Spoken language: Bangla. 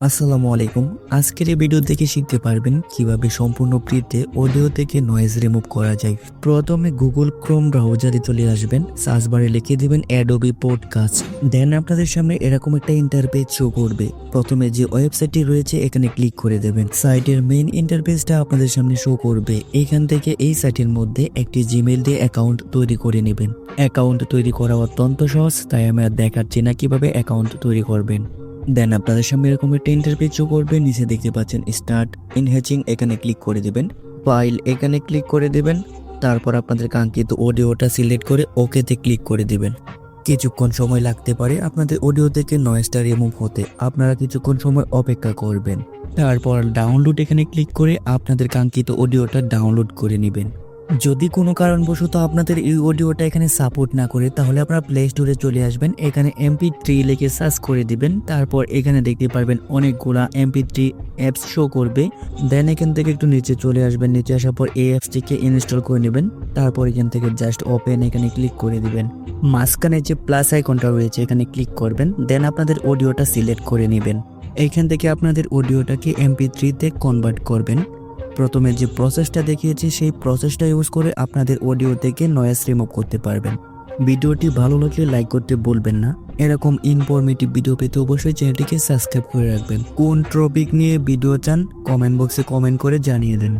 আসসালামু আলাইকুম। আজকের এই ভিডিও থেকে শিখতে পারবেন কিভাবে সম্পূর্ণ ফ্রিতে অডিও থেকে নয়েজ রিমুভ করা যায়। প্রথমে গুগল ক্রোম ব্রাউজারে চলে আসবেন, সার্চ বারে লিখে দিবেন অ্যাডোবি পডকাস্ট। দেন আপনাদের সামনে এরকম একটা ইন্টারফেস শো করবে। প্রথমে যে ওয়েবসাইটটি রয়েছে এখানে ক্লিক করে দেবেন। সাইটের মেইন ইন্টারফেসটা আপনাদের সামনে শো করবে। এখান থেকে এই সাইটের মধ্যে একটি জিমেইল দিয়ে অ্যাকাউন্ট তৈরি করে নেবেন। অ্যাকাউন্ট তৈরি করা অত্যন্ত সহজ, তাই আমি আর দেখাচ্ছি না কিভাবে অ্যাকাউন্ট তৈরি করবেন। দেন আপনাদের সামনে এরকম একটা ইন্টারফেস শো করবে। নিচে দেখতে পাচ্ছেন স্টার্ট ইনহ্যাচিং, এখানে ক্লিক করে দিবেন। ফাইল এখানে ক্লিক করে দিবেন। তারপর আপনাদের কাঙ্ক্ষিত অডিওটা সিলেক্ট করে ওকেতে ক্লিক করে দিবেন। কিছুক্ষণ সময় লাগতে পারে আপনাদের অডিও থেকে নয়েজটা রিমুভ হতে, আপনারা কিছুক্ষণ সময় অপেক্ষা করবেন। তারপর ডাউনলোড এখানে ক্লিক করে আপনাদের কাঙ্ক্ষিত অডিওটা ডাউনলোড করে নেবেন। যদি কোনো কারণবশত আপনাদের এই অডিওটা এখানে সাপোর্ট না করে, তাহলে আপনারা প্লে স্টোরে চলে আসবেন। এখানে MP3 লিখে সার্চ করে দিবেন। তারপর এখানে দেখতে পারবেন অনেকগুলা MP3 অ্যাপস শো করবে। দেন এখান থেকে একটু নিচে চলে আসবেন। নিচে আসার পর এই অ্যাপসটিকে ইনস্টল করে নেবেন। তারপর এখান থেকে জাস্ট ওপেন এখানে ক্লিক করে দিবেন। মাঝখানে যে প্লাস আইকনটা রয়েছে এখানে ক্লিক করবেন। দেন আপনাদের অডিওটা সিলেক্ট করে নেবেন। এইখান থেকে আপনাদের অডিওটাকে MP3-তে কনভার্ট করবেন। প্রথমে যে প্রসেসটা দেখিয়েছি সেই প্রসেসটা ইউজ করে আপনাদের অডিও থেকে নয়েজ রিমুভ করতে পারবেন। ভিডিওটি ভালো লাগলে লাইক করতে ভুলবেন না। এরকম ইনফরমেটিভ ভিডিও পেতে অবশ্যই চ্যানেলটিকে সাবস্ক্রাইব করে রাখবেন। কোন টপিক নিয়ে ভিডিও চান কমেন্ট বক্সে কমেন্ট করে জানিয়ে দেন।